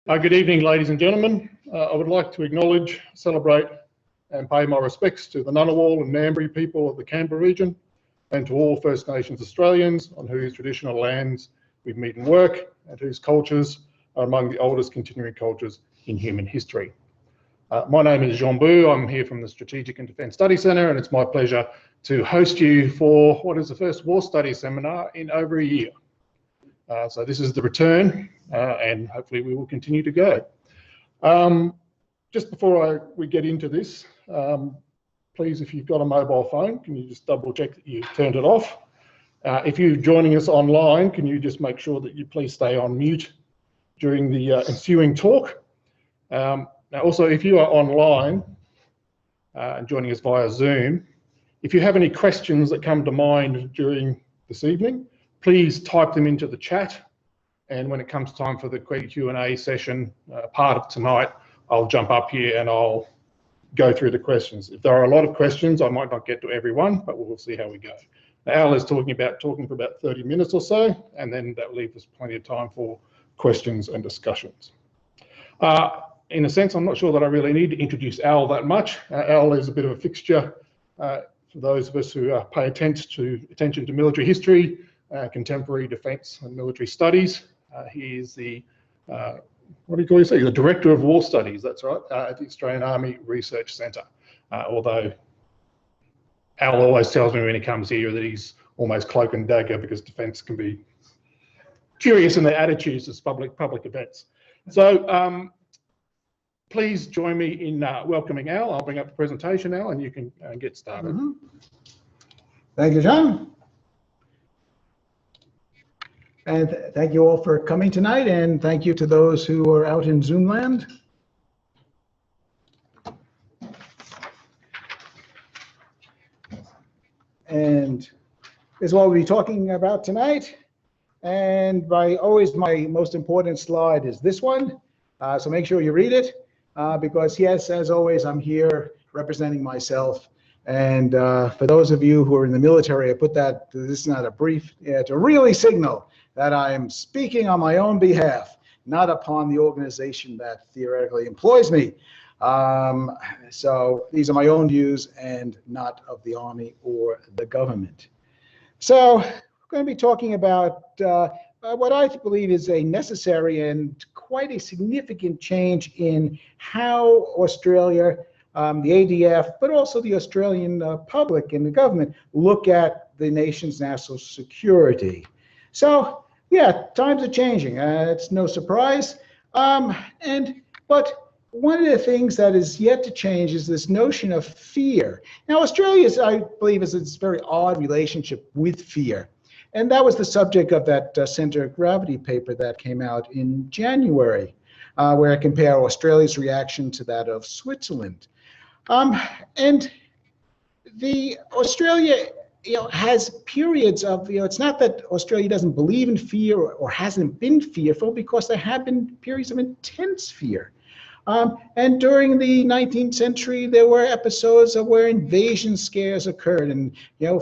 Good evening, ladies and gentlemen. I would like to acknowledge, celebrate and pay my respects to the Ngunnawal and Ngambri people of the Canberra region and to all First Nations Australians on whose traditional lands we meet and work and whose cultures are among the oldest continuing cultures in human history. My name is Jean Bou. I'm here from the Strategic and Defence Study Centre, and it's my pleasure to host you for what is the first war study seminar in over a year. So this is the return, and hopefully we will continue to go. Just before we get into this, please, if you've got a mobile phone, can you just double check that you turned it off? If you're joining us online, can you just make sure that you please stay on mute during the ensuing talk? Now also, if you are online and joining us via Zoom, if you have any questions that come to mind during this evening, please type them into the chat, and when it comes time for the Q&A session, part of tonight, I'll jump up here and I'll go through the questions. If there are a lot of questions, I might not get to everyone, but we'll see how we go. Now, Al is talking for about 30 minutes or so, and then that leaves us plenty of time for questions and discussions. In a sense, I'm not sure that I really need to introduce Al that much. Al is a bit of a fixture for those of us who pay attention to military history, contemporary defence and military studies. He is the, what do you call yourself? The Director of War Studies, that's right, at the Australian Army Research Centre. Although Al always tells me when he comes here that he's almost cloak and dagger because defence can be curious in their attitudes as public events. So please join me in welcoming Al. I'll bring up the presentation, Al, and you can get started. Thank you, John. And thank you all for coming tonight, and thank you to those who are out in Zoom land. And this is what we'll be talking about tonight. And my most important slide is this one. So make sure you read it, because yes, as always, I'm here representing myself. And for those of you who are in the military, I put that, this is not a brief, to really signal that I am speaking on my own behalf, not upon the organization that theoretically employs me. So these are my own views and not of the Army or the government. So we're going to be talking about what I believe is a necessary and quite a significant change in how Australia, the ADF, but also the Australian public and the government look at the nation's national security. So yeah, times are changing. It's no surprise. But one of the things that is yet to change is this notion of fear. Now, Australia, I believe, is its very odd relationship with fear. And that was the subject of that center of gravity paper that came out in January, where I compare Australia's reaction to that of Switzerland. And the Australia, has periods of, it's not that Australia doesn't believe in fear or hasn't been fearful, because there have been periods of intense fear. And during the 19th century, there were episodes of where invasion scares occurred. And,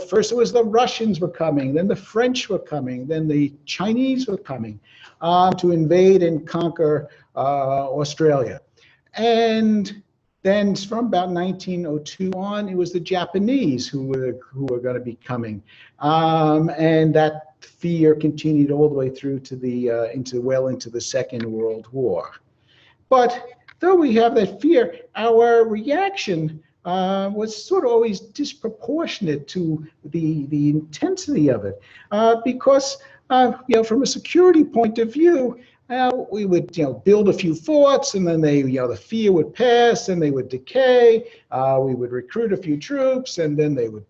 first it was the Russians were coming, then the French were coming, then the Chinese were coming to invade and conquer Australia. And then from about 1902 on, it was the Japanese who were going to be coming, and that fear continued all the way through to the into the Second World War. But though we have that fear, our reaction was sort of always disproportionate to the intensity of it, because from a security point of view, we would, build a few forts, and then the fear would pass, and they would decay. We would recruit a few troops, and then they would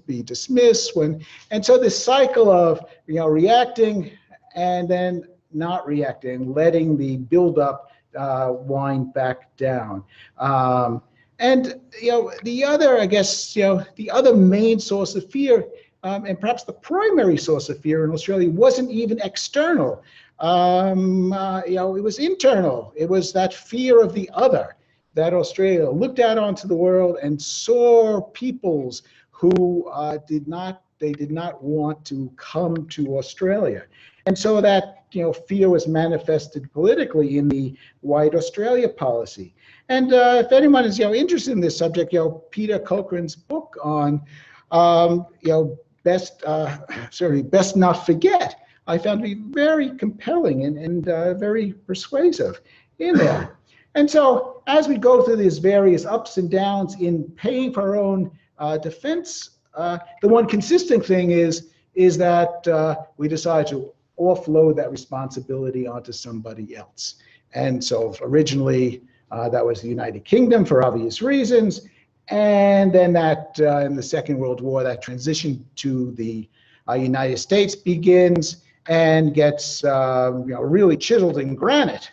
be dismissed. And so this cycle of, reacting and then not reacting, letting the buildup wind back down. And the other, I guess, the other main source of fear, and perhaps the primary source of fear in Australia, wasn't even external. It was internal. It was that fear of the other, that Australia looked out onto the world and saw peoples who did not they did not want to come to Australia. And so that, fear was manifested politically in the White Australia policy. And if anyone is, interested in this subject, Peter Cochrane's book on, best not forget, I found to be very compelling and very persuasive in there. And so as we go through these various ups and downs in paying for our own defense, the one consistent thing is that we decide to offload that responsibility onto somebody else. And so originally that was the United Kingdom for obvious reasons. And then that in the Second World War, that transition to the United States begins and gets really chiseled in granite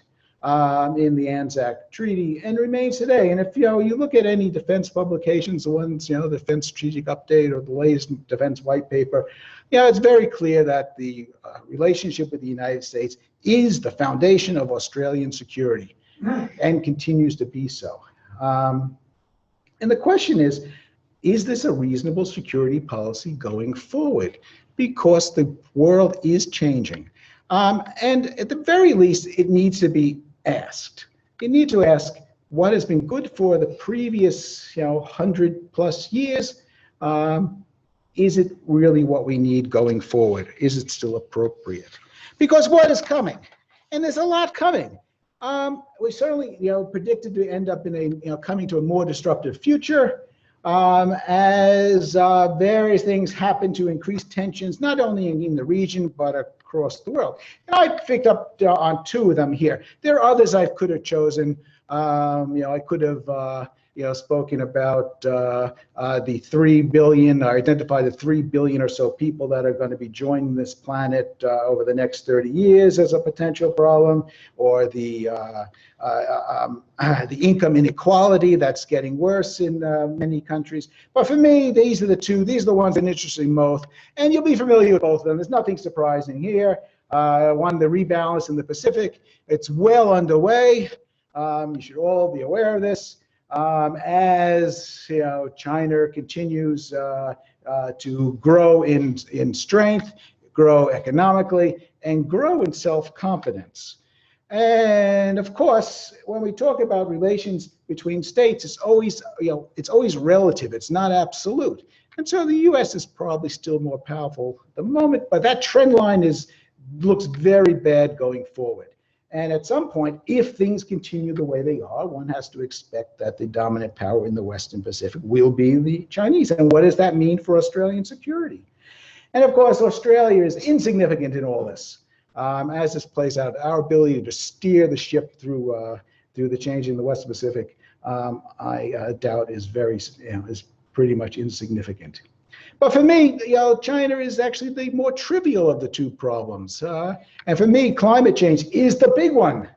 in the Anzac Treaty and remains today. And if you look at any defense publications, the ones, the Defense Strategic Update or the latest Defense White Paper, it's very clear that the relationship with the United States is the foundation of Australian security and continues to be so. And the question is this a reasonable security policy going forward? Because the world is changing. And at the very least, it needs to be asked. You need to ask what has been good for the previous 100+ years. Is it really what we need going forward? Is it still appropriate? Because what is coming? And there's a lot coming. We certainly predicted to end up in coming to a more disruptive future as various things happen to increase tensions, not only in the region, but across the world. And I picked up on two of them here. There are others I could have chosen. I could have spoken about the 3 billion, or identified the 3 billion or so people that are going to be joining this planet over the next 30 years as a potential problem, or the income inequality that's getting worse in many countries. But for me, these are the two. These are the ones that interest me most, and you'll be familiar with both of them. There's nothing surprising here. One, the rebalance in the Pacific. It's well underway. You should all be aware of this. As China continues to grow in strength, grow economically, and grow in self-confidence. And of course, when we talk about relations between states, it's always relative. It's not absolute. And so the U.S. is probably still more powerful at the moment, but that trend line looks very bad going forward. And at some point, if things continue the way they are, one has to expect that the dominant power in the Western Pacific will be the Chinese. And what does that mean for Australian security? And of course, Australia is insignificant in all this. As this plays out, our ability to steer the ship through the change in the Western Pacific, I doubt is is pretty much insignificant. But for me, China is actually the more trivial of the two problems. And for me, climate change is the big one.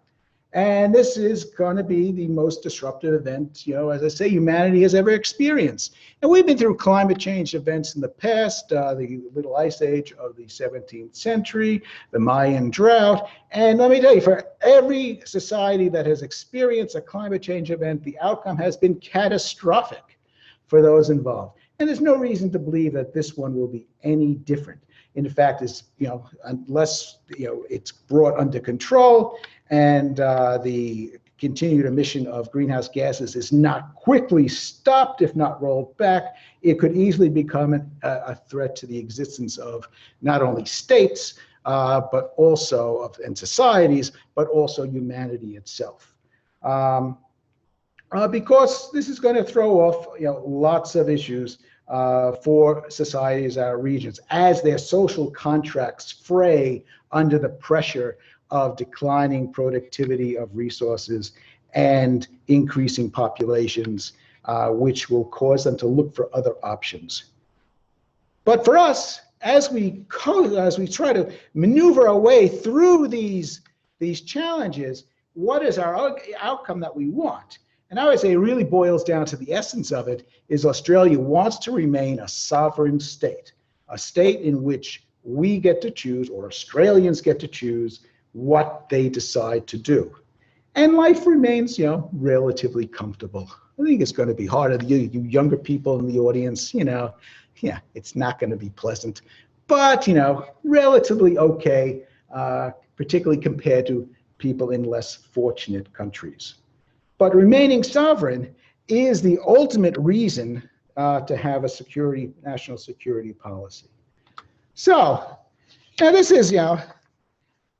And this is going to be the most disruptive event, as I say, humanity has ever experienced. And we've been through climate change events in the past, the Little Ice Age of the 17th century, the Mayan drought. And let me tell you, for every society that has experienced a climate change event, the outcome has been catastrophic for those involved. And there's no reason to believe that this one will be any different. In fact, it's, unless it's brought under control and the continued emission of greenhouse gases is not quickly stopped, if not rolled back, it could easily become a threat to the existence of not only states, but also and societies, but also humanity itself. Because this is going to throw off lots of issues for societies, our regions, as their social contracts fray under the pressure of declining productivity of resources and increasing populations, which will cause them to look for other options. But for us, as we try to maneuver our way through these challenges, what is our outcome that we want? And I would say it really boils down to the essence of it is Australia wants to remain a sovereign state, a state in which we get to choose, or Australians get to choose, what they decide to do. And life remains, relatively comfortable. I think it's going to be harder. You younger people in the audience, yeah, it's not going to be pleasant, but, relatively okay, particularly compared to people in less fortunate countries. But remaining sovereign is the ultimate reason to have a national security policy. So, now this is,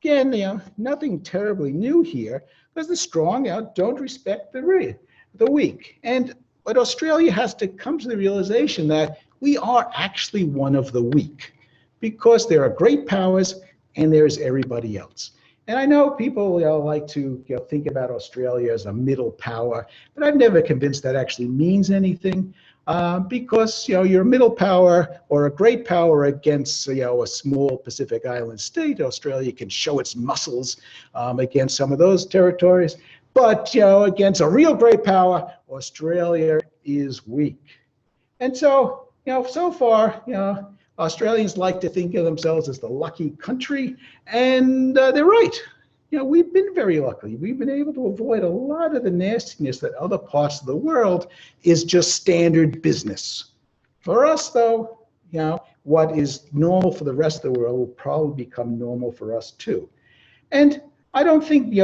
again, nothing terribly new here, because the strong, don't respect the weak. But Australia has to come to the realization that we are actually one of the weak, because there are great powers and there's everybody else. And I know people like to think about Australia as a middle power, but I've never convinced that actually means anything, because you're a middle power or a great power against a small Pacific Island state. Australia can show its muscles against some of those territories, but against a real great power, Australia is weak. And so so far Australians like to think of themselves as the lucky country, and they're right. We've been very lucky. We've been able to avoid a lot of the nastiness that other parts of the world is just standard business. For us, though, what is normal for the rest of the world will probably become normal for us too. And I don't think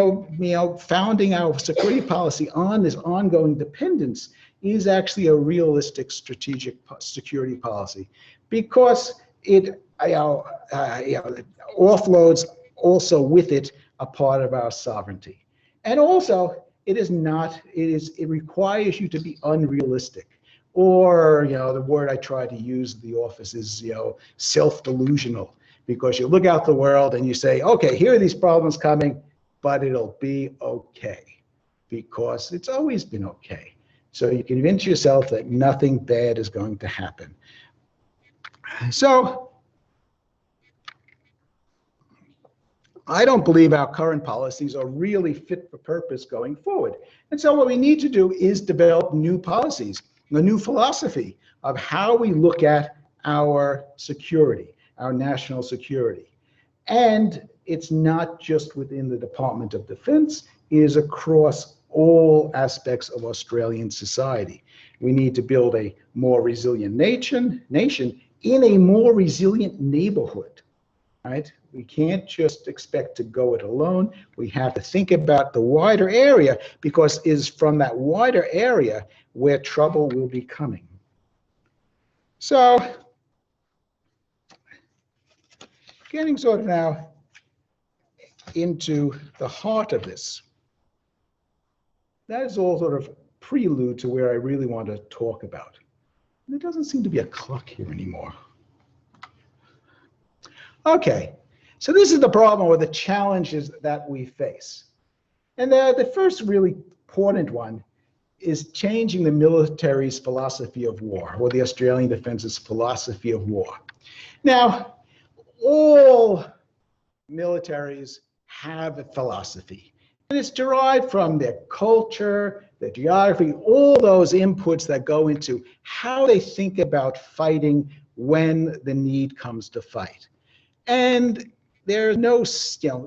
founding our security policy on this ongoing dependence is actually a realistic strategic security policy, because it offloads also with it a part of our sovereignty. And also, it requires you to be unrealistic. Or, the word I try to use in the office is, self-delusional, because you look out the world and you say, okay, here are these problems coming, but it'll be okay, because it's always been okay. So you convince yourself that nothing bad is going to happen. So I don't believe our current policies are really fit for purpose going forward. And so what we need to do is develop new policies, a new philosophy of how we look at our security, our national security. And it's not just within the Department of Defense, it is across all aspects of Australian society. We need to build a more resilient nation in a more resilient neighborhood, right? We can't just expect to go it alone. We have to think about the wider area, because it is from that wider area where trouble will be coming. So, getting sort of now into the heart of this. That is all sort of prelude to where I really want to talk about. There doesn't seem to be a clock here anymore. Okay, so this is the problem or the challenges that we face. And the first really important one is changing the military's philosophy of war, or the Australian Defence's philosophy of war. Now, all militaries have a philosophy. And it's derived from their culture, their geography, all those inputs that go into how they think about fighting when the need comes to fight. And there's no,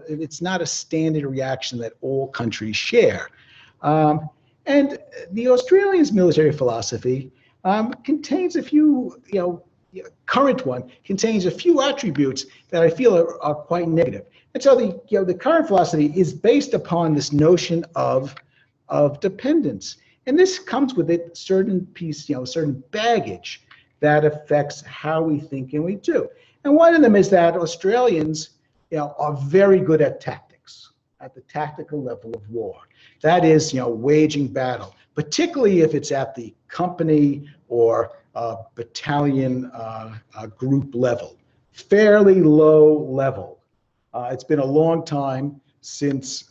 it's not a standard reaction that all countries share. And the Australians' military philosophy contains a few, current one contains a few attributes that I feel are quite negative. And so the current philosophy is based upon this notion of dependence. And this comes with it certain certain baggage that affects how we think and we do. And one of them is that Australians, are very good at tactics, at the tactical level of war. That is, waging battle, particularly if it's at the company or battalion group level, fairly low level. It's been a long time since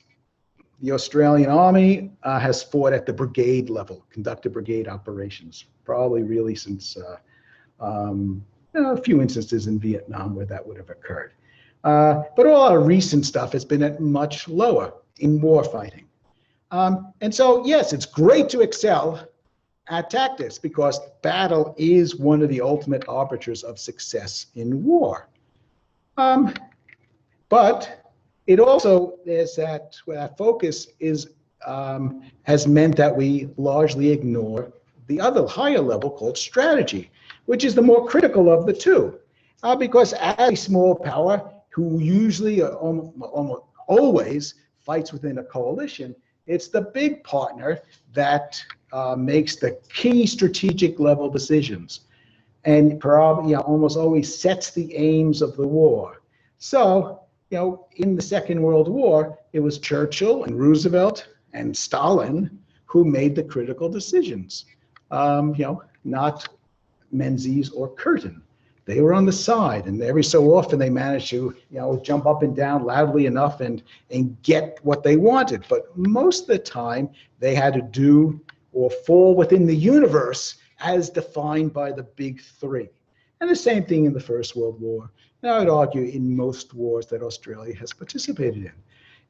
the Australian Army has fought at the brigade level, conducted brigade operations, probably really since a few instances in Vietnam where that would have occurred. But all our recent stuff has been at much lower in war fighting. And so, yes, it's great to excel at tactics, because battle is one of the ultimate arbiters of success in war. But it also is that focus is has meant that we largely ignore the other higher level called strategy, which is the more critical of the two. Because as a small power, who usually almost always fights within a coalition, it's the big partner that makes the key strategic level decisions, and probably almost always sets the aims of the war. So, in the Second World War, it was Churchill and Roosevelt and Stalin who made the critical decisions. Not Menzies or Curtin. They were on the side, and every so often they managed to, jump up and down loudly enough and get what they wanted. But most of the time, they had to do or fall within the universe as defined by the big three. And the same thing in the First World War. And I would argue in most wars that Australia has participated in.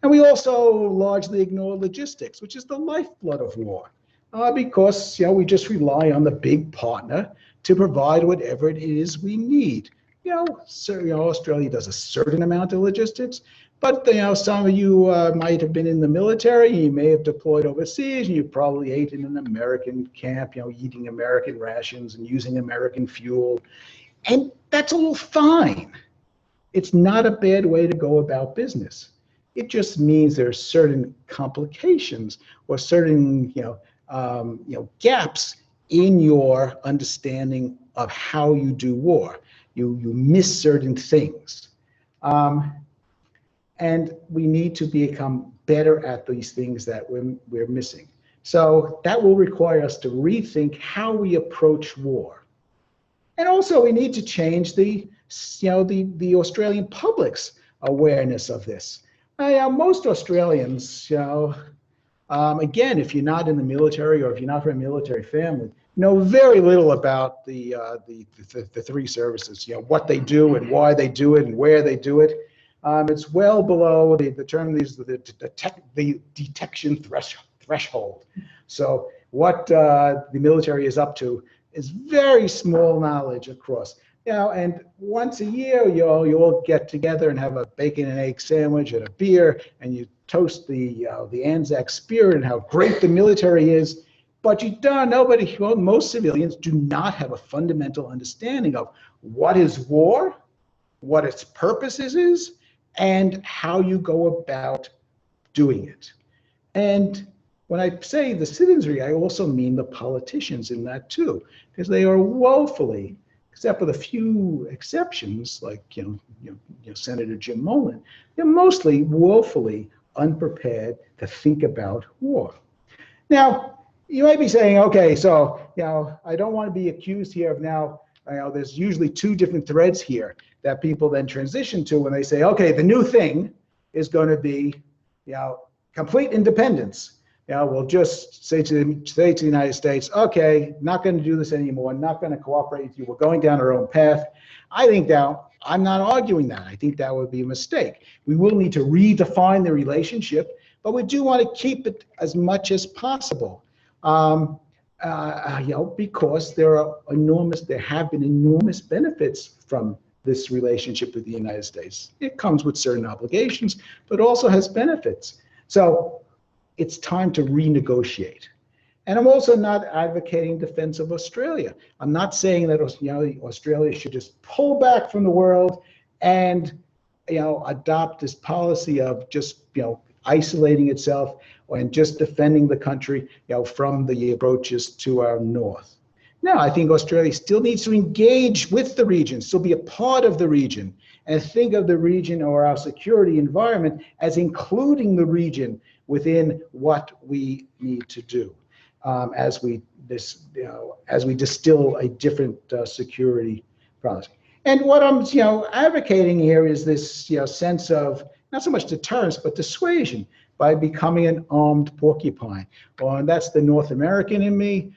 And we also largely ignore logistics, which is the lifeblood of war, because we just rely on the big partner to provide whatever it is we need. Australia does a certain amount of logistics, but some of you might have been in the military, you may have deployed overseas, and you probably ate in an American camp, eating American rations and using American fuel, and that's all fine. It's not a bad way to go about business. It just means there are certain complications or certain gaps in your understanding of how you do war. You miss certain things. And we need to become better at these things that we're missing. So that will require us to rethink how we approach war. And also we need to change the Australian public's awareness of this. Most Australians, again, if you're not in the military or if you're not from a military family, know very little about the three services, what they do and why they do it and where they do it. It's well below the term is the detection threshold. So what the military is up to is very small knowledge across. And once a year, you all get together and have a bacon and egg sandwich and a beer, and you toast the Anzac spirit and how great the military is. But most civilians do not have a fundamental understanding of what is war, what its purposes is, and how you go about doing it. And when I say the citizenry, I also mean the politicians in that too, because they are woefully, except with a few exceptions, like Senator Jim Mullen, they're mostly woefully unprepared to think about war. Now, you may be saying, okay, so I don't want to be accused here of now. There's usually two different threads here that people then transition to when they say, okay, the new thing is going to be, complete independence. We'll just say to the United States, okay, not going to do this anymore, not going to cooperate with you, we're going down our own path. I think now, I'm not arguing that. I think that would be a mistake. We will need to redefine the relationship, but we do want to keep it as much as possible. Because there have been enormous benefits from this relationship with the United States. It comes with certain obligations, but also has benefits. So it's time to renegotiate. And I'm also not advocating defense of Australia. I'm not saying that Australia should just pull back from the world and adopt this policy of just isolating itself and just defending the country from the approaches to our north. No, I think Australia still needs to engage with the region, still be a part of the region, and think of the region or our security environment as including the region within what we need to do as we distill a different security policy. And what I'm advocating here is this sense of not so much deterrence but dissuasion by becoming an armed porcupine. And that's the North American in me.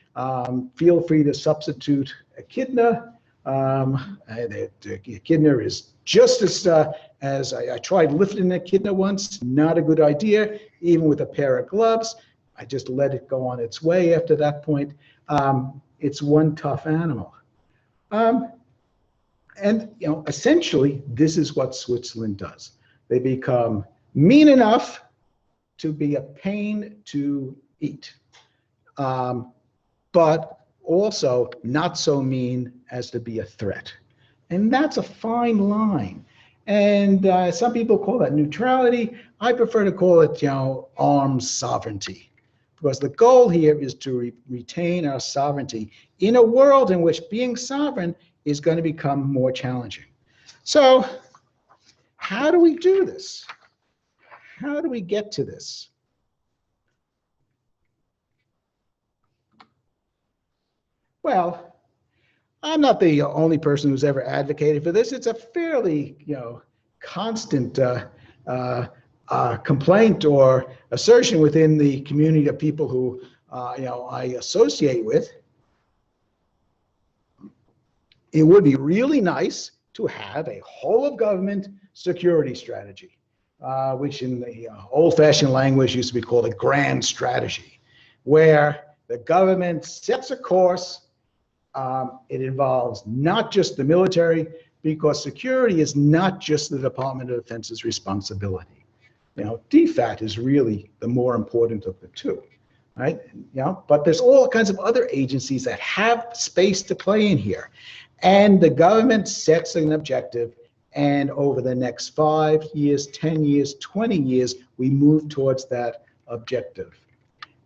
Feel free to substitute echidna. The echidna is just as I tried lifting an echidna once, not a good idea, even with a pair of gloves. I just let it go on its way after that point. It's one tough animal. And essentially, this is what Switzerland does. They become mean enough to be a pain to eat, but also not so mean as to be a threat. And that's a fine line. And some people call that neutrality. I prefer to call it, arms sovereignty, because the goal here is to retain our sovereignty in a world in which being sovereign is going to become more challenging. So how do we do this? How do we get to this? Well, I'm not the only person who's ever advocated for this. It's a fairly, constant complaint or assertion within the community of people who, I associate with. It would be really nice to have a whole of government security strategy, which in the old-fashioned language used to be called a grand strategy, where the government sets a course. It involves not just the military, because security is not just the Department of Defense's responsibility. DFAT is really the more important of the two, right? But there's all kinds of other agencies that have space to play in here. And the government sets an objective, and over the next 5 years, 10 years, 20 years, we move towards that objective.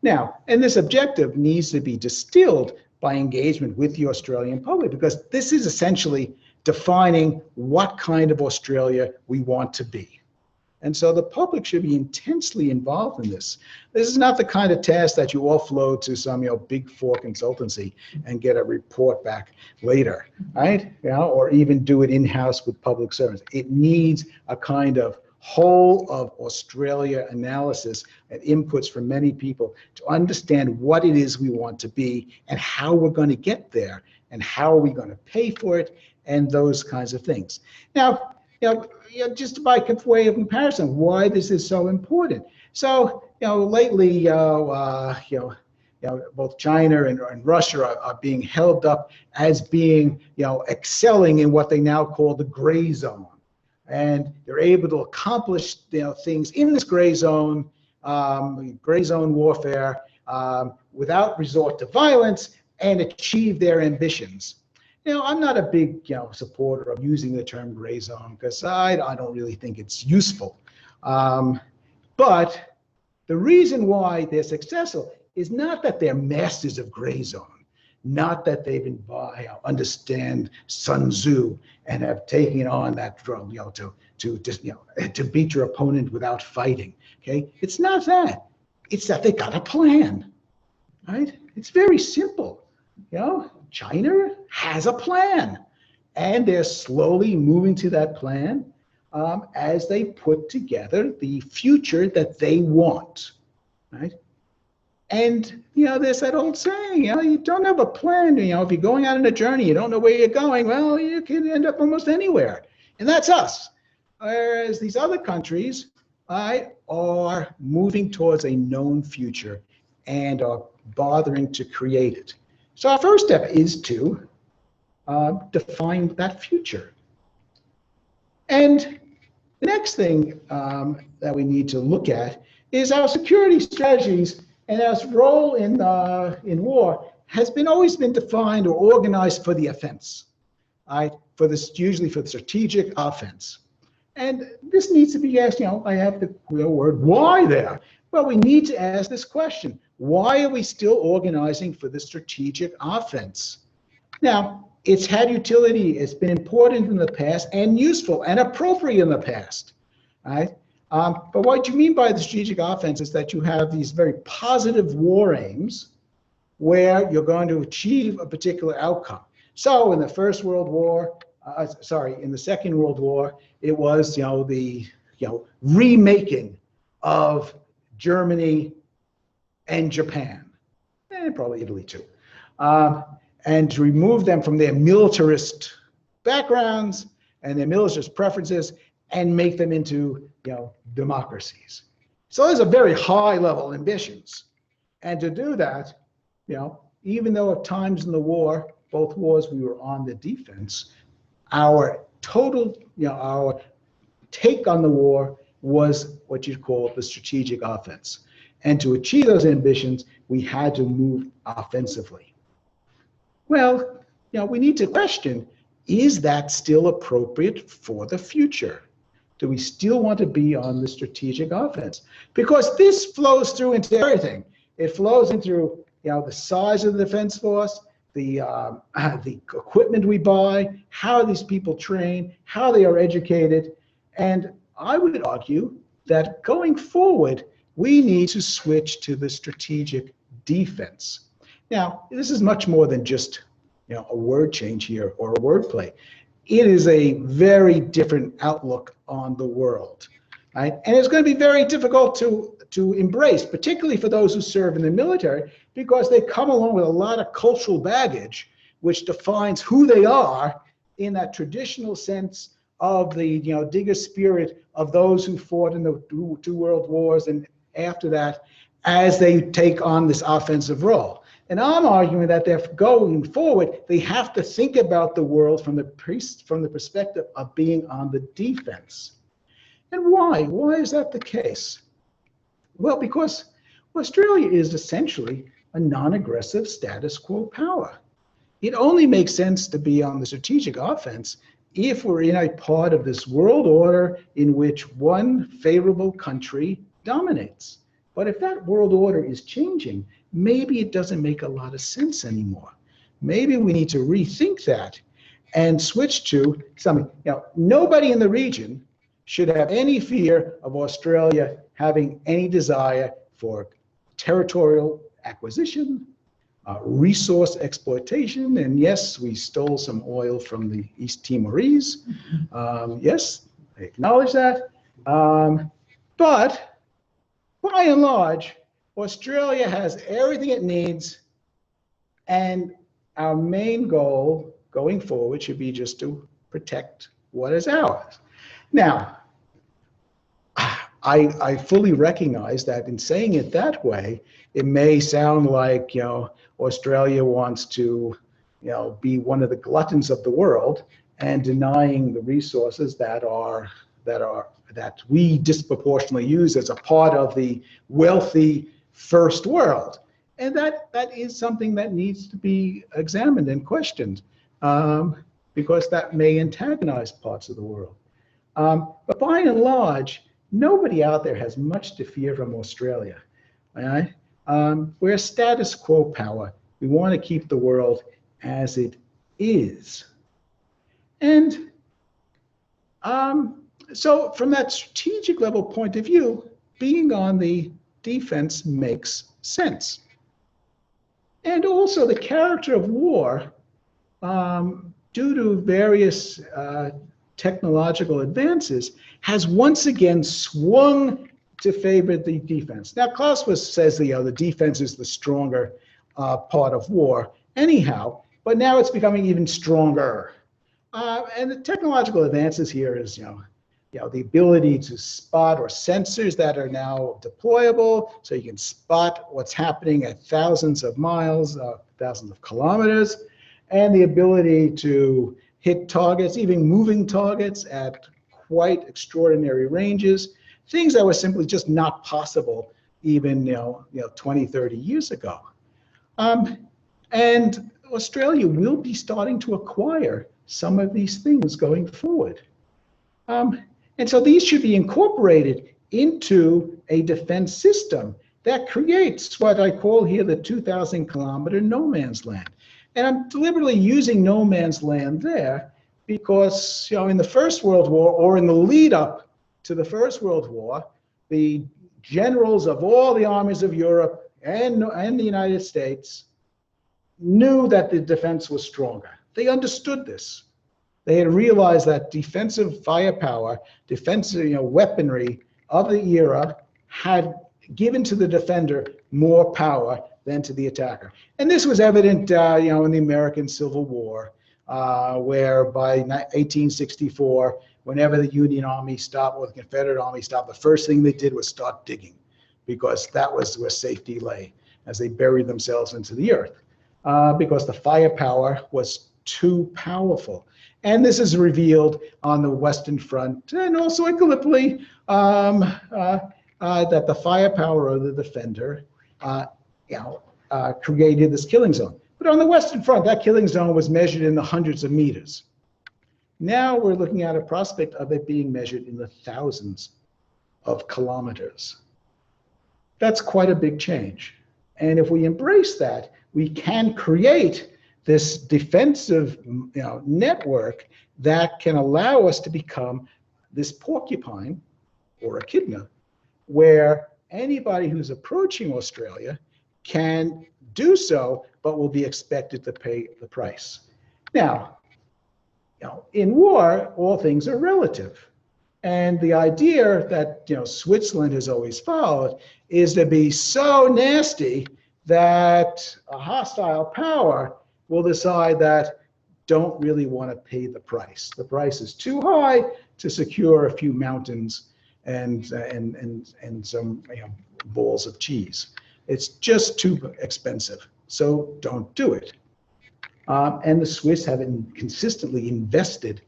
Now, and this objective needs to be distilled by engagement with the Australian public, because this is essentially defining what kind of Australia we want to be. And so the public should be intensely involved in this. This is not the kind of task that you offload to some big four consultancy and get a report back later, right? Or even do it in-house with public servants. It needs a kind of whole of Australia analysis and inputs from many people to understand what it is we want to be and how we're going to get there and how are we going to pay for it and those kinds of things. Now, just by way of comparison, why this is so important. So, lately, both China and Russia are being held up as being, excelling in what they now call the gray zone. And they're able to accomplish, things in this gray zone warfare, without resort to violence and achieve their ambitions. I'm not a big, supporter of using the term gray zone, because I don't really think it's useful. But the reason why they're successful is not that they're masters of gray zone, not that they've understand Sun Tzu and have taken on that drug, to beat your opponent without fighting. Okay, it's not that. It's that they got a plan, right? It's very simple. China has a plan, and they're slowly moving to that plan as they put together the future that they want, right? And, there's that old saying, you don't have a plan. If you're going out on a journey, you don't know where you're going, well, you can end up almost anywhere. And that's us. Whereas these other countries are moving towards a known future and are bothering to create it. So our first step is to define that future. And the next thing that we need to look at is our security strategies, and our role in war has always been defined or organized for the offense, right? Usually for the strategic offense. And this needs to be asked, I have the word why there. Well, we need to ask this question. Why are we still organizing for the strategic offense? Now, it's had utility, it's been important in the past and useful and appropriate in the past, right? But what you mean by the strategic offense is that you have these very positive war aims where you're going to achieve a particular outcome. So in the First World War, in the Second World War, it was, the remaking of Germany and Japan, and probably Italy too, and to remove them from their militarist backgrounds and their militarist preferences and make them into, democracies. So those are very high level ambitions. And to do that, even though at times in the war, both wars, we were on the defense, our total, our take on the war was what you'd call the strategic offense. And to achieve those ambitions, we had to move offensively. Well, we need to question, is that still appropriate for the future? Do we still want to be on the strategic offense? Because this flows through into everything. It flows into the size of the defense force, the equipment we buy, how these people train, how they are educated. And I would argue that going forward, we need to switch to the strategic defense. Now, this is much more than just a word change here or a wordplay. It is a very different outlook on the world, right? And it's going to be very difficult to embrace, particularly for those who serve in the military, because they come along with a lot of cultural baggage, which defines who they are in that traditional sense of the digger spirit of those who fought in the two world wars and after that, as they take on this offensive role. And I'm arguing that they're going forward, they have to think about the world from the perspective of being on the defense. And why? Why is that the case? Well, because Australia is essentially a non-aggressive status quo power. It only makes sense to be on the strategic offense if we're in a part of this world order in which one favorable country dominates. But if that world order is changing, maybe it doesn't make a lot of sense anymore. Maybe we need to rethink that and switch to something. Nobody in the region should have any fear of Australia having any desire for territorial acquisition, resource exploitation, and yes, we stole some oil from the East Timorese. Yes, I acknowledge that. But by and large, Australia has everything it needs, and our main goal going forward should be just to protect what is ours. Now, I fully recognize that in saying it that way, it may sound like Australia wants to be one of the gluttons of the world and denying the resources that we disproportionately use as a part of the wealthy first world. And that is something that needs to be examined and questioned, because that may antagonize parts of the world. But by and large, nobody out there has much to fear from Australia. Right? We're a status quo power. We want to keep the world as it is. And so from that strategic level point of view, being on the defense makes sense. And also the character of war, due to various technological advances, has once again swung to favor the defense. Now, Clausewitz says the defense is the stronger part of war anyhow, but now it's becoming even stronger. And the technological advances here is, the ability to spot or sensors that are now deployable, so you can spot what's happening at thousands of miles, thousands of kilometers, and the ability to hit targets, even moving targets at quite extraordinary ranges, things that were simply just not possible even 20, 30 years ago. And Australia will be starting to acquire some of these things going forward. And so these should be incorporated into a defense system that creates what I call here the 2,000-kilometer no man's land. And I'm deliberately using no man's land there because, in the First World War, or in the lead up to the First World War, the generals of all the armies of Europe and the United States knew that the defense was stronger. They understood this. They had realized that defensive firepower, defensive weaponry of the era had given to the defender more power than to the attacker. And this was evident, in the American Civil War, where by 1864, whenever the Union Army stopped or the Confederate Army stopped, the first thing they did was start digging, because that was where safety lay as they buried themselves into the earth, because the firepower was too powerful. And this is revealed on the Western Front, and also in Gallipoli, that the firepower of the defender created this killing zone. But on the Western Front, that killing zone was measured in the hundreds of meters. Now we're looking at a prospect of it being measured in the thousands of kilometers. That's quite a big change. And if we embrace that, we can create this defensive network that can allow us to become this porcupine or echidna, where anybody who's approaching Australia can do so, but will be expected to pay the price. Now, in war, all things are relative. And the idea that Switzerland has always followed is to be so nasty that a hostile power will decide that don't really want to pay the price. The price is too high to secure a few mountains and some balls of cheese. It's just too expensive, so don't do it. And the Swiss have consistently invested,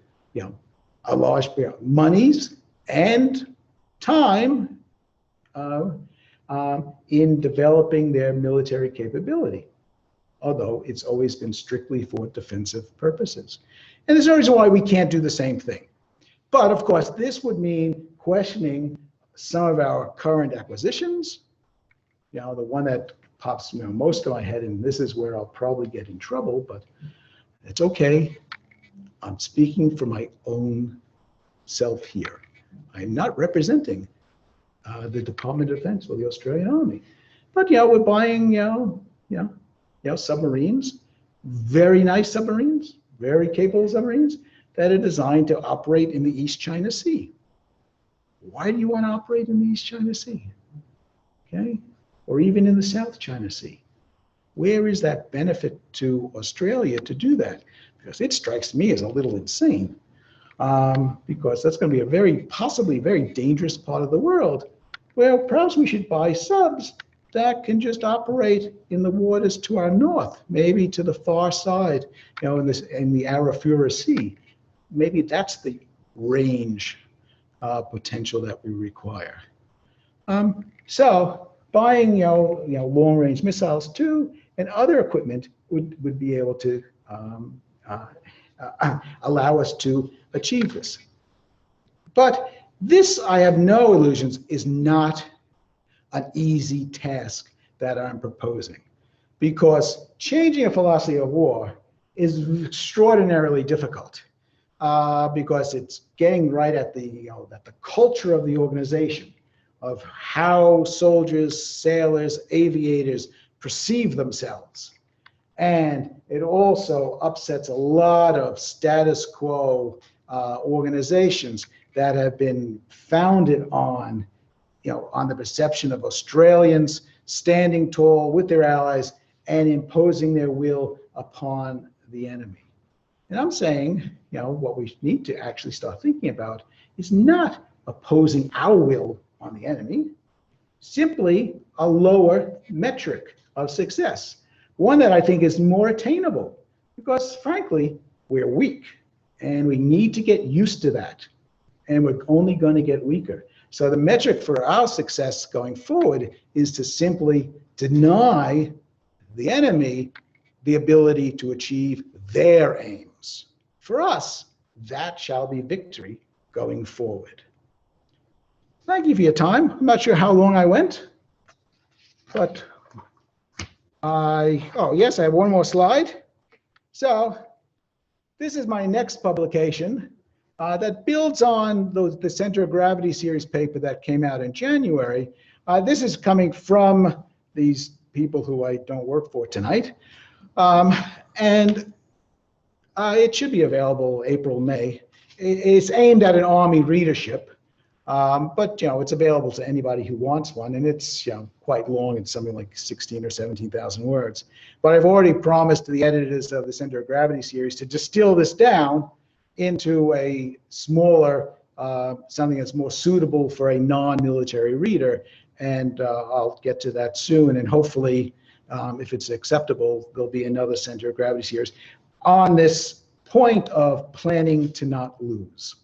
a large monies and time in developing their military capability, although it's always been strictly for defensive purposes. And there's no reason why we can't do the same thing. But of course, this would mean questioning some of our current acquisitions. The one that pops most of my head, and this is where I'll probably get in trouble, but it's okay. I'm speaking for my own self here. I'm not representing the Department of Defense or the Australian Army. But we're buying submarines, very nice submarines, very capable submarines that are designed to operate in the East China Sea. Why do you want to operate in the East China Sea? Okay? Or even in the South China Sea? Where is that benefit to Australia to do that? Because it strikes me as a little insane, because that's going to be possibly very dangerous part of the world. Well, perhaps we should buy subs that can just operate in the waters to our north, maybe to the far side, in the Arafura Sea. Maybe that's the range potential that we require. So buying long-range missiles too, and other equipment would be able to allow us to achieve this. But this, I have no illusions, is not an easy task that I'm proposing, because changing a philosophy of war is extraordinarily difficult, because it's getting right at the culture of the organization, of how soldiers, sailors, aviators perceive themselves. And it also upsets a lot of status quo organizations that have been founded on the perception of Australians standing tall with their allies and imposing their will upon the enemy. And I'm saying, what we need to actually start thinking about is not opposing our will on the enemy, simply a lower metric of success. One that I think is more attainable, because frankly, we're weak and we need to get used to that. And we're only going to get weaker. So the metric for our success going forward is to simply deny the enemy the ability to achieve their aims. For us, that shall be victory going forward. Thank you for your time. I'm not sure how long I went, but yes, I have one more slide. So this is my next publication that builds on the Center of Gravity series paper that came out in January. This is coming from these people who I don't work for tonight. And it should be available April, May. It's aimed at an Army readership. But it's available to anybody who wants one, and it's quite long. It's something like 16 or 17,000 words. But I've already promised to the editors of the Center of Gravity series to distill this down into a smaller, something that's more suitable for a non-military reader, and I'll get to that soon. And hopefully, if it's acceptable, there'll be another Center of Gravity series on this point of planning to not lose.